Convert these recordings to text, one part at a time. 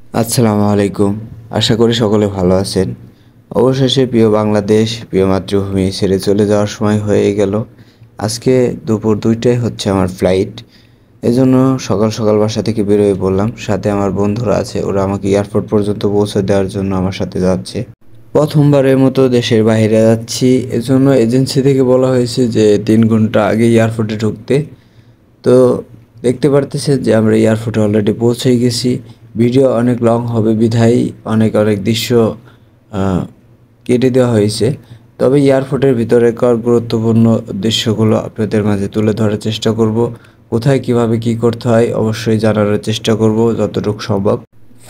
আসসালামু আলাইকুম। আশা করি সকলে ভালো আছেন। অবশেষে প্রিয় বাংলাদেশ, প্রিয় মাতৃভূমি ছেড়ে চলে যাওয়ার সময় হয়ে গেল। আজকে দুপুর ২টায় হচ্ছে আমার ফ্লাইট। এজন্য সকাল সকাল বাসা থেকে বেরোয় পড়লাম। সাথে আমার বন্ধুরা আছে, ওরা আমাকে এয়ারপোর্ট পর্যন্ত পৌঁছে দেওয়ার জন্য আমার সাথে যাচ্ছে। প্রথমবারের মতো দেশের বাইরে যাচ্ছি, এজন্য এজেন্সি থেকে বলা হয়েছে যে ৩ ঘন্টা আগে এয়ারপোর্টে ঢুকতে। তো দেখতে পারতেছেন যে আমরা এয়ারপোর্টে অলরেডি পৌঁছেই গেছি। ভিডিও অনেক লং হবে বিধায় অনেক অনেক দৃশ্য কেটে দেওয়া হয়েছে। তবে এয়ারপোর্টের ভিতরেকার গুরুত্বপূর্ণ দৃশ্যগুলো আপনাদের মাঝে তুলে ধরার চেষ্টা করব। কোথায় কিভাবে কি করতে হয় অবশ্যই জানার চেষ্টা করব যতটুকু সম্ভব।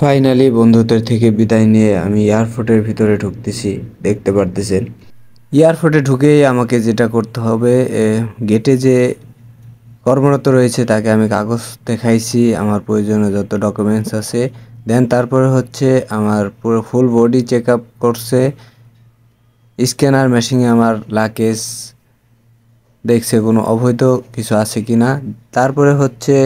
ফাইনালি বন্ধুদের থেকে বিদায় নিয়ে আমি এয়ারপোর্টের ভিতরে ঢুকতেছি, দেখতে পারতেছেন। এয়ারপোর্টে ঢুকেই আমাকে যেটা করতে হবে, গেটে যে কর্মরত রয়েছে তাকে আমি কাগজ দেখাইছি, আমার প্রয়োজনীয় যত ডকুমেন্টস আছে। দেন তারপরে হচ্ছে আমার পুরো ফুল বডি চেক আপ করছে, স্ক্যানার মেশিনে আমার লাগেজ দেখছে কোনো অবৈধ কিছু আছে কি না। তারপরে হচ্ছে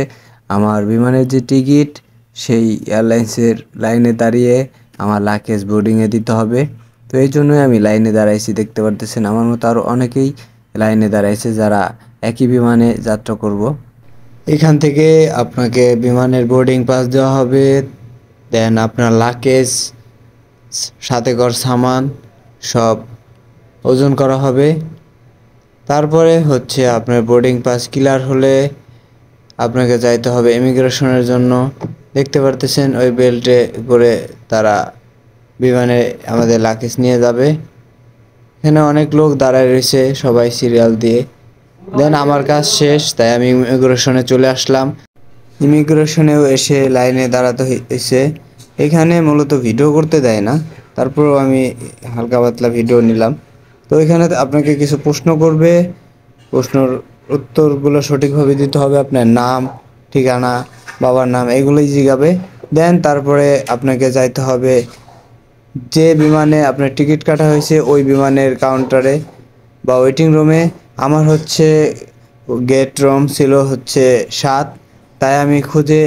আমার বিমানের যে টিকিট, সেই এয়ারলাইন্সের লাইনে দাঁড়িয়ে আমার লাগেজ বোর্ডিংয়ে দিতে হবে। তো এই জন্যই আমি লাইনে দাঁড়াইছি, দেখতে পারতেছেন আমার মতো আরও অনেকেই লাইনে দাঁড়াইছে যারা একই বিমানে যাত্রা করব। এখান থেকে আপনাকে বিমানের বোর্ডিং পাস দেওয়া হবে। দেন আপনার লাগেজ, সাথে কর সামান সব ওজন করা হবে। তারপরে হচ্ছে আপনার বোর্ডিং পাস ক্লিয়ার হলে আপনাকে যাইতে হবে ইমিগ্রেশনের জন্য। দেখতে পারতেছেন ওই বেল্টে করে তারা বিমানে আমাদের লাগেজ নিয়ে যাবে। এখানে অনেক লোক দাঁড়ায় রয়েছে, সবাই সিরিয়াল দিয়ে। দেন আমার কাজ শেষ, তাই আমি ইমিগ্রেশনে চলে আসলাম। ইমিগ্রেশনেও এসে লাইনে দাঁড়াতে হয়েছে। এখানে মূলত ভিডিও করতে দেয় না, তারপরেও আমি হালকা পাতলা ভিডিও নিলাম। তো এখানে আপনাকে কিছু প্রশ্ন করবে, প্রশ্নের উত্তরগুলো সঠিকভাবে দিতে হবে। আপনার নাম, ঠিকানা, বাবার নাম এগুলোই জিজ্ঞাবে। দেন তারপরে আপনাকে যাইতে হবে যে বিমানে আপনার টিকিট কাটা হয়েছে ওই বিমানের কাউন্টারে বা ওয়েটিং রুমে। আমার হচ্ছে গেট রুম ছিল হচ্ছে 7, তাই আমি খুঁজে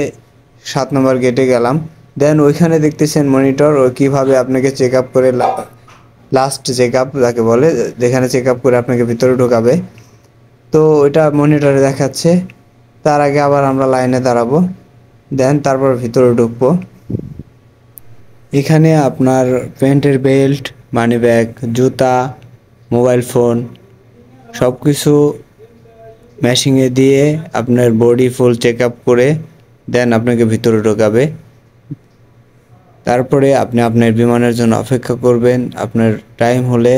7 নম্বর গেটে গেলাম। দেন ওইখানে দেখতেছেন মনিটর, ও কীভাবে আপনাকে চেক আপ করে, লাস্ট চেক আপ যাকে বলে, যেখানে চেক আপ করে আপনাকে ভিতরে ঢোকাবে। তো ওইটা মনিটরে দেখাচ্ছে। তার আগে আবার আমরা লাইনে দাঁড়াবো, দেন তারপর ভিতরে ঢুকবো। এখানে আপনার প্যান্টের বেল্ট, মানি ব্যাগ, জুতা, মোবাইল ফোন সব কিছু মেশিনে দিয়ে আপনার বডি ফুল চেক আপ করে দেন আপনাকে ভিতরে ঢোকাবে। তারপরে আপনি আপনার বিমানের জন্য অপেক্ষা করবেন। আপনার টাইম হলে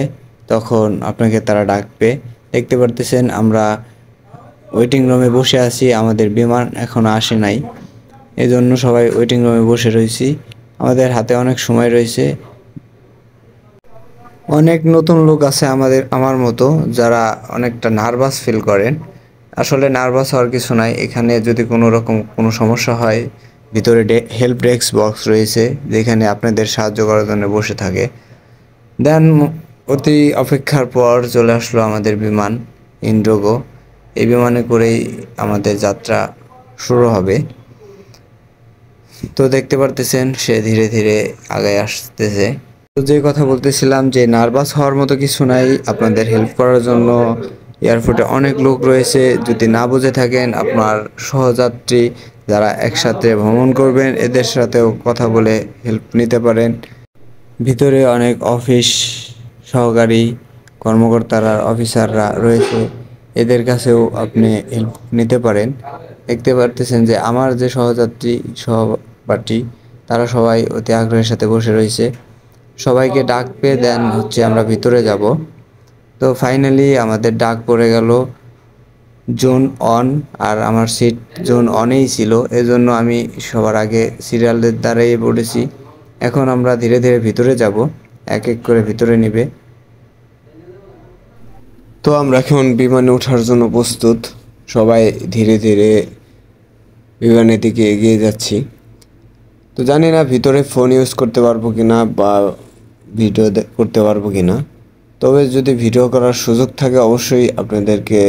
তখন আপনাকে তারা ডাকবে। দেখতে পারতেছেন আমরা ওয়েটিং রুমে বসে আছি, আমাদের বিমান এখনও আসে নাই, এজন্য সবাই ওয়েটিং রুমে বসে রয়েছি। আমাদের হাতে অনেক সময় রয়েছে। অনেক নতুন লোক আছে আমার মতো, যারা অনেকটা নার্ভাস ফিল করেন। আসলে নার্ভাস হওয়ার কিছু নাই। এখানে যদি কোনো রকম কোনো সমস্যা হয়, ভিতরে হেল্প ডেস্ক বক্স রয়েছে যেখানে আপনাদের সাহায্য করার জন্য বসে থাকে। দেন অতি অপেক্ষার পর চলে আসলো আমাদের বিমান ইন্ডিগো। এই বিমানে করেই আমাদের যাত্রা শুরু হবে। তো দেখতে পারতেছেন সে ধীরে ধীরে আগায় আসতেছে। তো যে কথা বলতেছিলাম যে নার্ভাস হওয়ার মতো কিছু নাই, আপনাদের হেল্প করার জন্য এয়ারপোর্টে অনেক লোক রয়েছে। যদি না বুঝে থাকেন, আপনার সহযাত্রী যারা একসাথে ভ্রমণ করবেন এদের সাথেও কথা বলে হেল্প নিতে পারেন। ভিতরে অনেক অফিস সহকারী কর্মকর্তারা, অফিসাররা রয়েছে, এদের কাছেও আপনি হেল্প নিতে পারেন। দেখতে পারতেছেন যে আমার যে সহযাত্রী সহপাঠী তারা সবাই অতি আগ্রহের সাথে বসে রয়েছে। সবাইকে ডাক পেয়ে দেন হচ্ছে আমরা ভিতরে যাব। তো ফাইনালি আমাদের ডাক পড়ে গেল জোন অন, আর আমার সিট জোন অনেই ছিল, এজন্য আমি সবার আগে সিরিয়ালের দ্বারাই পড়েছি। এখন আমরা ধীরে ধীরে ভিতরে যাব, এক এক করে ভিতরে নিবে। তো আমরা এখন বিমানে ওঠার জন্য প্রস্তুত, সবাই ধীরে ধীরে বিমানের দিকে এগিয়ে যাচ্ছি। তো জানি না ভিতরে ফোন ইউজ করতে পারবো কিনা বা ভিডিও করতে পারবো কিনা। তবে যদি ভিডিও করার সুযোগ থাকে অবশ্যই আপনাদেরকে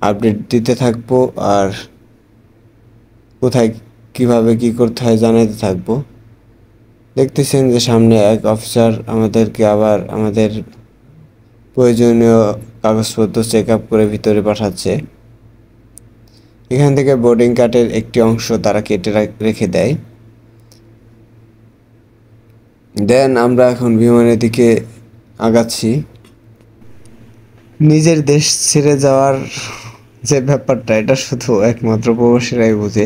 আপডেট দিতে থাকবো, আর কোথায় কিভাবে কি করতে হয় জানাতে থাকবো। দেখতেছেন যে সামনে এক অফিসার আমাদেরকে আবার আমাদের প্রয়োজনীয় কাগজপত্র চেক আপ করে ভিতরে পাঠাচ্ছে। এখান থেকে বোর্ডিং কার্ডের একটি অংশ তারা কেটে রেখে দেয়। দেন আমরা এখন বিমানের দিকে আগাচ্ছি। নিজের দেশ ছেড়ে যাওয়ার যে ব্যাপারটা, এটা শুধু একমাত্র প্রবাসীরাই বোঝে।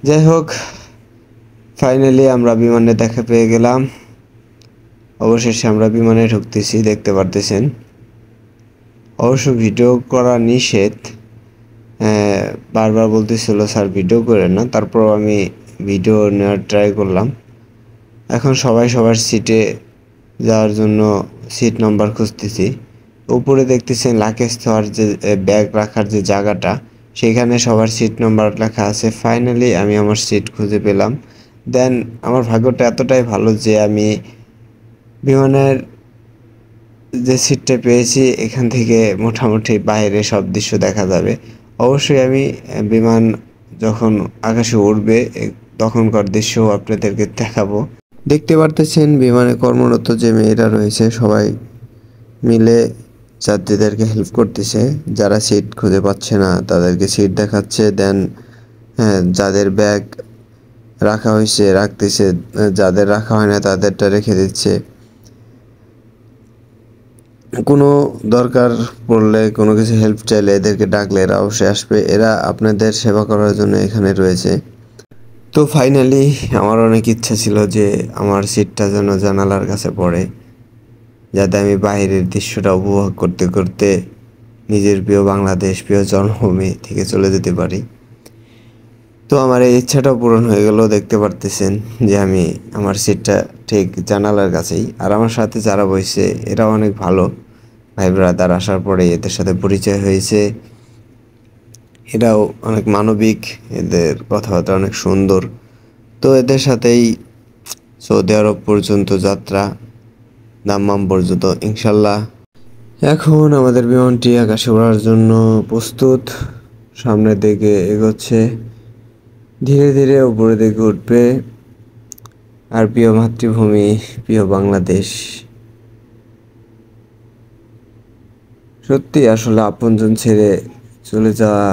যাই হোক, ফাইনালি আমরা বিমানে দেখা পেয়ে গেলাম। অবশেষে আমরা বিমানে ঢুকতেছি, দেখতে পারতেছেন। অবশ্য ভিডিও করা নিষেধ, বারবার বলতেছিল স্যার ভিডিও করেন না, তারপর আমি ভিডিও নেওয়ার ট্রাই করলাম। এখন সবাই সবার সিটে যাওয়ার জন্য সিট নাম্বার খুঁজতেছি। উপরে দেখতেছেন লাগেজ দেওয়ার যে ব্যাগ রাখার যে জায়গাটা, সেখানে সবার সিট নাম্বার লেখা আছে। ফাইনালি আমি আমার সিট খুঁজে পেলাম। দেন আমার ভাগ্যটা এতটাই ভালো যে আমি বিমানের যে সিটটা পেয়েছি, এখান থেকে মোটামুটি বাইরে সব দৃশ্য দেখা যাবে। অবশ্যই আমি বিমান যখন আকাশে উড়বে তখনকার দৃশ্য আপনাদেরকে দেখাবো। দেখতে পারতেছেন বিমানে কর্মরত যে মেয়েরা রয়েছে সবাই মিলে যাত্রীদেরকে হেল্প করতেছে। যারা সিট খুঁজে পাচ্ছে না তাদেরকে সিট দেখাচ্ছে। দেন যাদের ব্যাগ রাখা হয়েছে রাখতেছে, যাদের রাখা হয় না তাদেরটা রেখে দিচ্ছে। কোনো দরকার পড়লে, কোনো কিছু হেল্প চাইলে এদেরকে ডাকলে এরা অবশ্যই আসবে। এরা আপনাদের সেবা করার জন্য এখানে রয়েছে। তো ফাইনালি আমার অনেক ইচ্ছা ছিল যে আমার সিটটা যেন জানালার কাছে পড়ে, যাতে আমি বাইরের দৃশ্যটা উপভোগ করতে করতে নিজের প্রিয় বাংলাদেশ, প্রিয় জন্মভূমি থেকে চলে যেতে পারি। তো আমার এই ইচ্ছাটাও পূরণ হয়ে গেল। দেখতে পারতেছেন যে আমি আমার সিটটা ঠিক জানালার কাছেই। আর আমার সাথে যারা বসে এরাও অনেক ভালো ভাই ব্রাদার। আসার পরে এদের সাথে পরিচয় হয়েছে। এরাও অনেক মানবিক, এদের কথাবার্তা অনেক সুন্দর। তো এদের সাথেই সৌদি আরব পর্যন্ত যাত্রা, দাম্মাম পর্যন্ত ইনশাল্লাহ। এখন আমাদের বিমানটি আকাশে ওড়ার জন্য প্রস্তুত, সামনের দিকে এগোচ্ছে, ধীরে ধীরে উপরের দিকে উঠবে। আর প্রিয় মাতৃভূমি, প্রিয় বাংলাদেশ, সত্যি আসলে আপনজন ছেড়ে চলে যাওয়া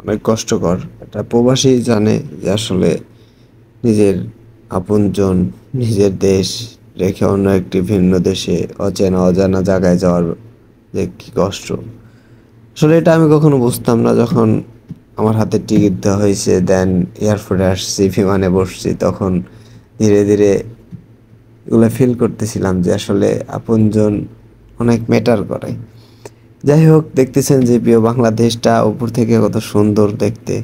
অনেক কষ্টকর। এটা প্রবাসী জানে যে আসলে নিজের আপনজন, নিজের দেশ রেখে অন্য একটি ভিন্ন দেশে অচেনা অজানা জায়গায় যাওয়ার যে কী কষ্ট। আসলে এটা আমি কখনো বুঝতাম না যখন আমার হাতে টিকিট দেওয়া হয়েছে, দেন এয়ারপোর্টে আসছি, বিমানে বসছি, তখন ধীরে ধীরে এগুলো ফিল করতেছিলাম যে আসলে আপনজন অনেক ম্যাটার করে। যাই হোক, দেখতেছেন যে প্রিয় বাংলাদেশটা উপর থেকে কত সুন্দর দেখতে।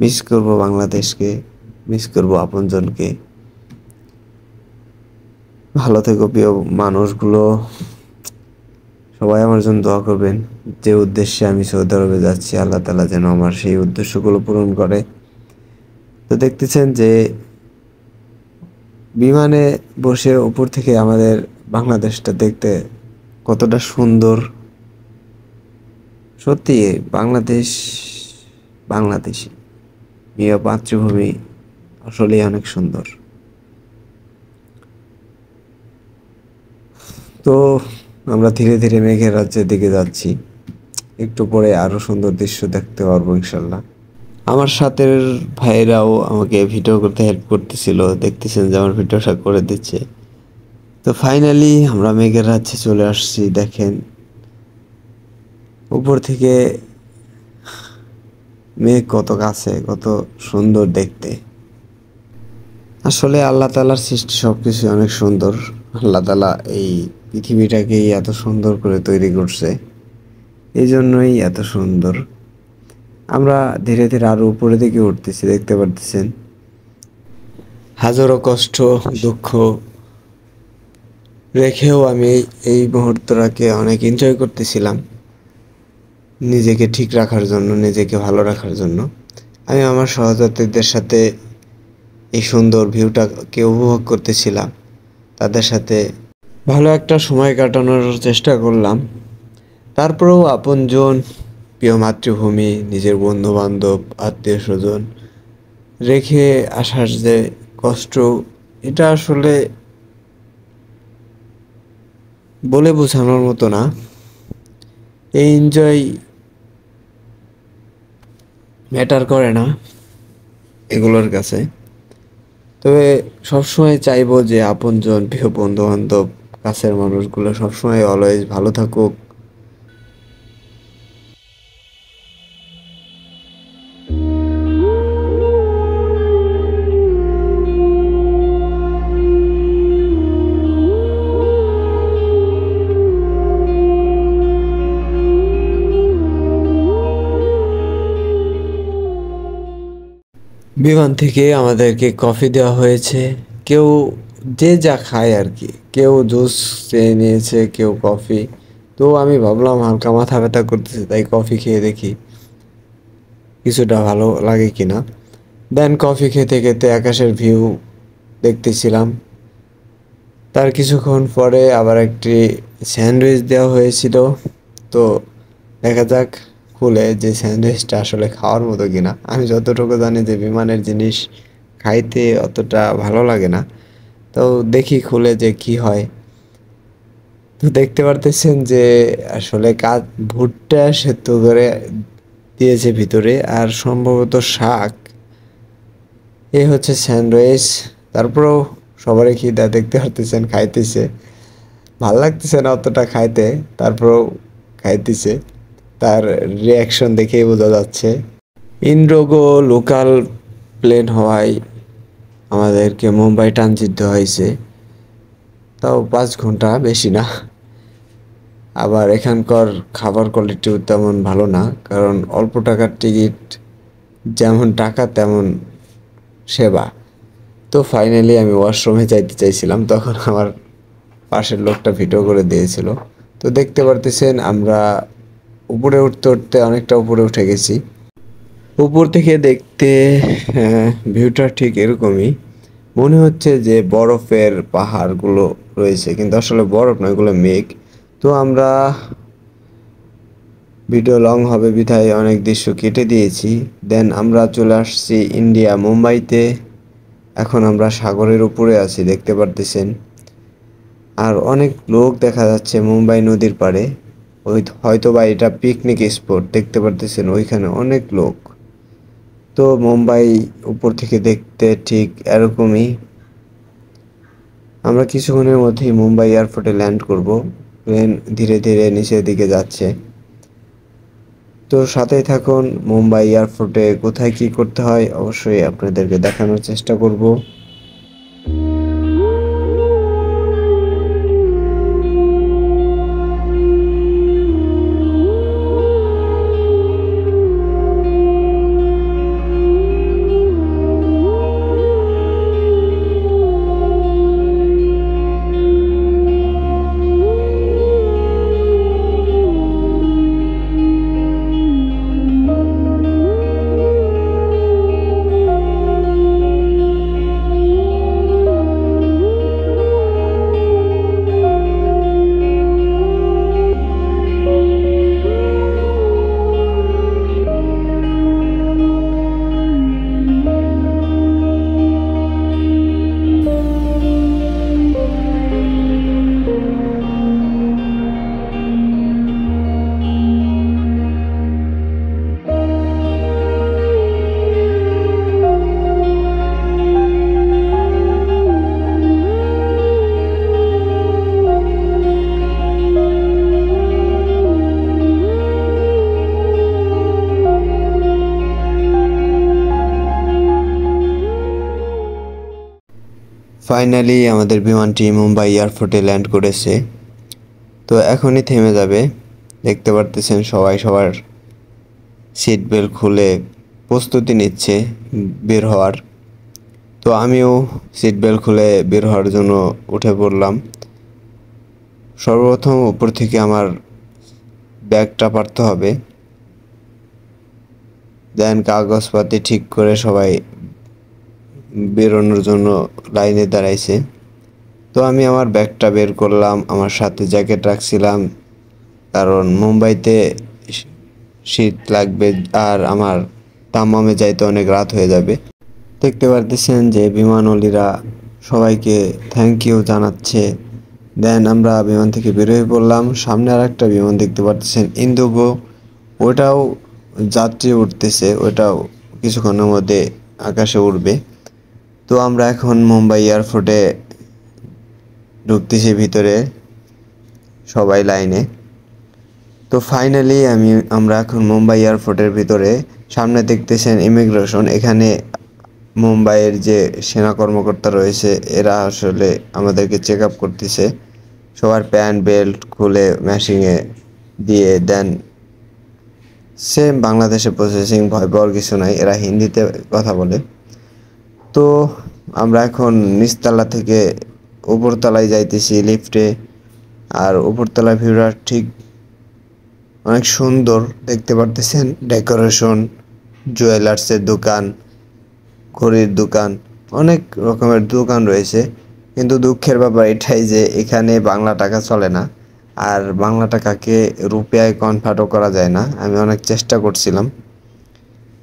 মিস করব বাংলাদেশকে, মিস করব আপনজনকে। ভালো থেকো প্রিয় মানুষগুলো, সবাই আমার জন্য দোয়া করবেন। যে উদ্দেশ্যে আমি সৌদি আরবে যাচ্ছি, আল্লাহ তাআলা যেন আমার সেই উদ্দেশ্যগুলো পূরণ করে। তো দেখতেছেন যে বিমানে বসে উপর থেকে আমাদের বাংলাদেশটা দেখতে কতটা সুন্দর। সত্যি বাংলাদেশ, বাংলাদেশি প্রিয় মাতৃভূমি আসলেই অনেক সুন্দর। তো আমরা ধীরে ধীরে মেঘের রাজ্যের দিকে যাচ্ছি। একটু পরে আরো সুন্দর দৃশ্য দেখতে পারবো ইনশাল্লাহ। আমার সাথের ভাইরাও আমাকে ভিডিও করতে হেল্প করতেছিল, দেখতেছেন যে আমার ভিডিওটা করে দিচ্ছে। তো ফাইনালি আমরা মেঘের রাজ্যে চলে আসছি। দেখেন উপর থেকে মেঘ কত কাছে, কত সুন্দর দেখতে। আসলে আল্লাহ তাআলার সৃষ্টি সবকিছু অনেক সুন্দর। আল্লাহ তাআলা এই পৃথিবীটাকেই এত সুন্দর করে তৈরি করছে, এই জন্যই এত সুন্দর। আমরা ধীরে ধীরে আরো উপরের দিকে উঠতেছি, দেখতে পারতেছেন। হাজারো কষ্ট দুঃখ রেখেও আমি এই মুহূর্তটাকে অনেক এনজয় করতেছিলাম। নিজেকে ঠিক রাখার জন্য, নিজেকে ভালো রাখার জন্য আমি আমার সহযাত্রীদের সাথে এই সুন্দর ভিউটাকে উপভোগ করতেছিলাম। তাদের সাথে ভালো একটা সময় কাটানোর চেষ্টা করলাম। তারপরেও আপনজন, প্রিয় মাতৃভূমি, নিজের বন্ধু বান্ধব, আত্মীয় স্বজন রেখে আসার যে কষ্ট, এটা আসলে বলে বোঝানোর মতো না। এই এনজয় ম্যাটার করে না এগুলোর কাছে। তবে সবসময় চাইবো যে আপনজন, প্রিয় বন্ধু বান্ধব, কাছের মানুষগুলো সবসময় অলওয়েজ ভালো থাকুক। বিমান থেকে আমাদেরকে কফি দেওয়া হয়েছে। কেউ যে যা খায় আর কি, কেউ জুস চেয়ে নিয়েছে, কেউ কফি। তো আমি ভাবলাম হালকা মাথা ব্যথা করতেছে, তাই কফি খেয়ে দেখি কিছুটা ভালো লাগে কিনা। দেন কফি খেতে খেতে আকাশের ভিউ দেখতেছিলাম। তার কিছুক্ষণ পরে আবার একটি স্যান্ডউইচ দেওয়া হয়েছিল। তো দেখা যাক খুলে যে স্যান্ডউইচটা আসলে খাওয়ার মতো কিনা। আমি যতটুকু জানি যে বিমানের জিনিস খাইতে অতটা ভালো লাগে না। তো দেখি খুলে যে কি হয়। তো দেখতে পারতেছেন যে আসলে ভুট্টা সেদ্ধ করে দিয়েছে ভিতরে, আর সম্ভবত শাক। এই হচ্ছে স্যান্ডউইচ। তারপরেও সবারই খিদা, দেখতে পারতেছেন খাইতেছে। ভাল লাগতেছে না অতটা খাইতে, তারপরেও খাইতেছে। তার রিয়াকশন দেখেই বোঝা যাচ্ছে। ইন্ডিগো লোকাল প্লেন হওয়ায় আমাদেরকে মুম্বাই ট্রানজিট হয়েছে, তাও 5 ঘন্টা, বেশি না। আবার এখানকার খাবার কোয়ালিটিও তেমন ভালো না, কারণ অল্প টাকার টিকিট, যেমন টাকা তেমন সেবা। তো ফাইনালি আমি ওয়াশরুমে যাইতে চাইছিলাম, তখন আমার পাশের লোকটা ভিডিও করে দিয়েছিল। তো দেখতে পারতেছেন আমরা উপরে উঠতে উঠতে অনেকটা উপরে উঠে গেছি। উপর থেকে দেখতে ভিউটা ঠিক এরকমই মনে হচ্ছে যে বরফের পাহাড়গুলো রয়েছে, কিন্তু আসলে বরফ নয়, এগুলো মেঘ। তো আমরা ভিডিও লং হবে বিধায় অনেক দৃশ্য কেটে দিয়েছি। দেন আমরা চলে আসছি ইন্ডিয়া, মুম্বাইতে। এখন আমরা সাগরের উপরে আছি, দেখতে পারতেছেন। আর অনেক লোক দেখা যাচ্ছে মুম্বাই নদীর পাড়ে। হয়তো বা এটা পিকনিক স্পট, দেখতে পারতেছেন ওইখানে অনেক লোক। তো মুম্বাই উপর থেকে দেখতে ঠিক এরকমই। আমরা কিছুক্ষণের মধ্যেই মুম্বাই এয়ারপোর্টে ল্যান্ড করব। প্লেন ধীরে ধীরে নিচের দিকে যাচ্ছে। তো সাথেই থাকুন। মুম্বাই এয়ারপোর্টে কোথায় কি করতে হয় অবশ্যই আপনাদেরকে দেখানোর চেষ্টা করব। ফাইনালি আমাদের বিমানটি মুম্বাই এয়ারপোর্টে ল্যান্ড করেছে। তো এখনই থেমে যাবে। দেখতে পারতেছেন সবাই সবার সিট বেল্ট খুলে প্রস্তুতি নিচ্ছে বের হওয়ার। তো আমিও সিট বেল্ট খুলে বের হওয়ার জন্য উঠে পড়লাম। সর্বপ্রথম উপর থেকে আমার ব্যাগটা পারতে হবে। দেন কাগজপাতি ঠিক করে সবাই বেরোনোর জন্য লাইনে দাঁড়াইছে। তো আমি আমার ব্যাগটা বের করলাম, আমার সাথে জ্যাকেট রাখছিলাম, কারণ মুম্বাইতে শীত লাগবে আর আমার দাম্মামে যাইতে অনেক রাত হয়ে যাবে। দেখতে পারতেছেন যে বিমানওয়ালীরা সবাইকে থ্যাংক ইউ জানাচ্ছে। দেন আমরা বিমান থেকে বের হয়ে পড়লাম। সামনে আর একটা বিমান দেখতে পারতেছেন, ইন্ডিগো। ওটাও যাত্রী উঠতেছে, ওটাও কিছুক্ষণের মধ্যে আকাশে উড়বে। তো আমরা এখন মুম্বাই এয়ারপোর্টে ঢুকতেছি ভিতরে, সবাই লাইনে। তো ফাইনালি আমরা এখন মুম্বাই এয়ারপোর্টের ভিতরে। সামনে দেখতেছেন ইমিগ্রেশন। এখানে মুম্বাইয়ের যে সেনা কর্মকর্তা রয়েছে এরা আসলে আমাদেরকে চেক আপ করতেছে। সবার প্যান্ট বেল্ট খুলে মেশিনে দিয়ে দেন। সেম বাংলাদেশে প্রসেসিং, ভয় পাওয়ার কিছু নাই, এরা হিন্দিতে কথা বলে। তো আমরা এখন নিচতলা থেকে উপরতলায় যাইতেছি লিফটে। আর উপরতলার ভিউটা ঠিক অনেক সুন্দর, দেখতে পারতেছেন ডেকোরেশন, জুয়েলার্সের দোকান, ঘড়ির দোকান, অনেক রকমের দোকান রয়েছে। কিন্তু দুঃখের ব্যাপার এটাই যে এখানে বাংলা টাকা চলে না, আর বাংলা টাকাকে রুপিয়ায় কনভার্টও করা যায় না। আমি অনেক চেষ্টা করছিলাম।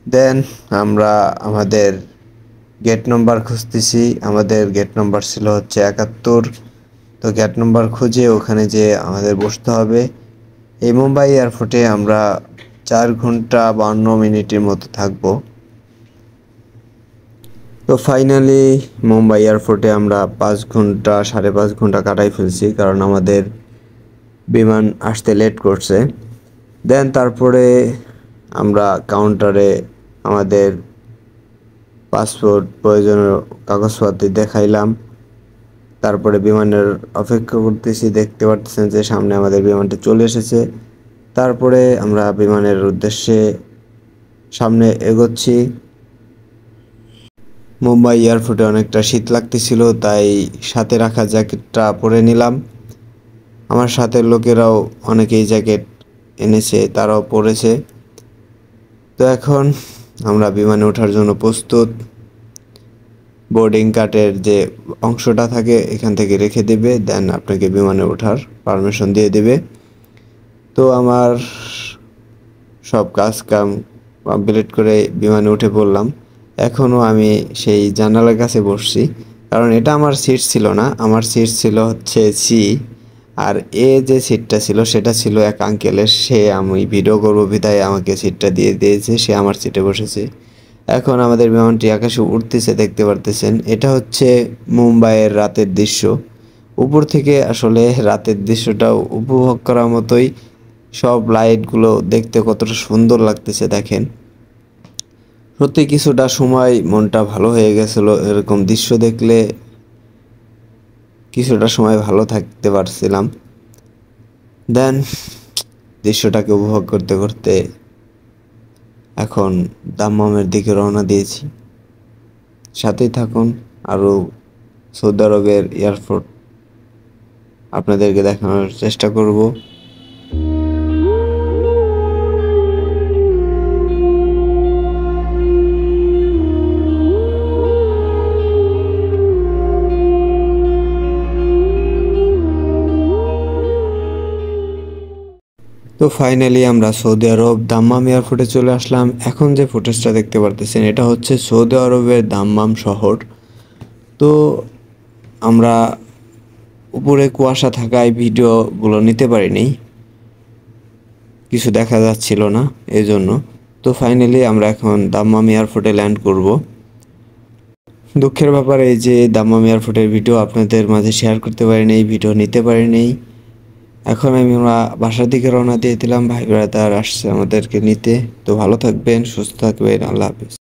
দেন আমরা আমাদের গেট নম্বর খুঁজতেছি। আমাদের গেট নম্বর ছিল হচ্ছে 71। তো গেট নম্বর খুঁজে ওখানে যে আমাদের বসতে হবে। এই মুম্বাই এয়ারপোর্টে আমরা 4 ঘন্টা 52 মিনিটের মতো থাকবো। তো ফাইনালি মুম্বাই এয়ারপোর্টে আমরা 5 ঘন্টা 5.5 ঘন্টা কাটাই ফেলছি, কারণ আমাদের বিমান আসতে লেট করছে। দেন তারপরে আমরা কাউন্টারে আমাদের পাসপোর্ট, প্রয়োজনীয় কাগজপত্র দেখাইলাম। তারপরে বিমানের অপেক্ষা করতেছি। দেখতে পাচ্ছেন যে সামনে আমাদের বিমানটি চলে এসেছে। তারপরে আমরা বিমানের উদ্দেশ্যে সামনে এগোচ্ছি। মুম্বাই এয়ারপোর্টে অনেকটা শীত লাগতেছিল, তাই সাথে রাখা জ্যাকেটটা পরে নিলাম। আমার সাথের লোকেরাও অনেকেই জ্যাকেট এনেছে, তারাও পরেছে। তো এখন আমরা বিমানে ওঠার জন্য প্রস্তুত। বোর্ডিং কার্ডের যে অংশটা থাকে এখান থেকে রেখে দেবে, দেন আপনাকে বিমানে ওঠার পারমিশন দিয়ে দেবে। তো আমার সব কাজ কাম কমপ্লিট করে বিমানে উঠে পড়লাম। এখনও আমি সেই জানালার কাছে বসছি, কারণ এটা আমার সিট ছিল না। আমার সিট ছিল হচ্ছে সি, আর এ যে সিটটা ছিল সেটা ছিল এক আঙ্কেলের। সে আমি ভিডিও করবো বিধায় আমাকে সিটটা দিয়ে দিয়েছে, সে আমার সিটে বসেছে। এখন আমাদের বিমানটি আকাশে উঠতেছে, দেখতে পারতেছেন। এটা হচ্ছে মুম্বাইয়ের রাতের দৃশ্য। উপর থেকে আসলে রাতের দৃশ্যটাও উপভোগ করার মতোই। সব লাইটগুলো দেখতে কতটা সুন্দর লাগতেছে দেখেন। সত্যি কিছুটা সময় মনটা ভালো হয়ে গেছিল এরকম দৃশ্য দেখলে। কিছুটা সময় ভালো থাকতে পারছিলাম। দেন দৃশ্যটাকে উপভোগ করতে করতে এখন দাম্মামের দিকে রওনা দিয়েছি। সাথেই থাকুন, আরও সৌদি আরবের এয়ারপোর্ট আপনাদেরকে দেখানোর চেষ্টা করব। তো ফাইনালি আমরা সৌদি আরব দাম্মাম এয়ারপোর্টে চলে আসলাম। এখন যে ফুটেজটা দেখতে পারতেছেন এটা হচ্ছে সৌদি আরবের দাম্মাম শহর। তো আমরা উপরে কুয়াশা থাকায় ভিডিওগুলো নিতে পারিনি, কিছু দেখা যাচ্ছিল না এই জন্য। তো ফাইনালি আমরা এখন দাম্মাম এয়ারপোর্টে ল্যান্ড করব। দুঃখের ব্যাপার এই যে দাম্মাম এয়ারপোর্টের ভিডিও আপনাদের মাঝে শেয়ার করতে পারিনি, ভিডিও নিতে পারিনি। এখন আমরা বাসার দিকে রওনা দিয়ে দিলাম, ভাই ব্রাদার আসছে আমাদেরকে নিতে। তো ভালো থাকবেন, সুস্থ থাকবেন, আল্লাহ হাফিজ।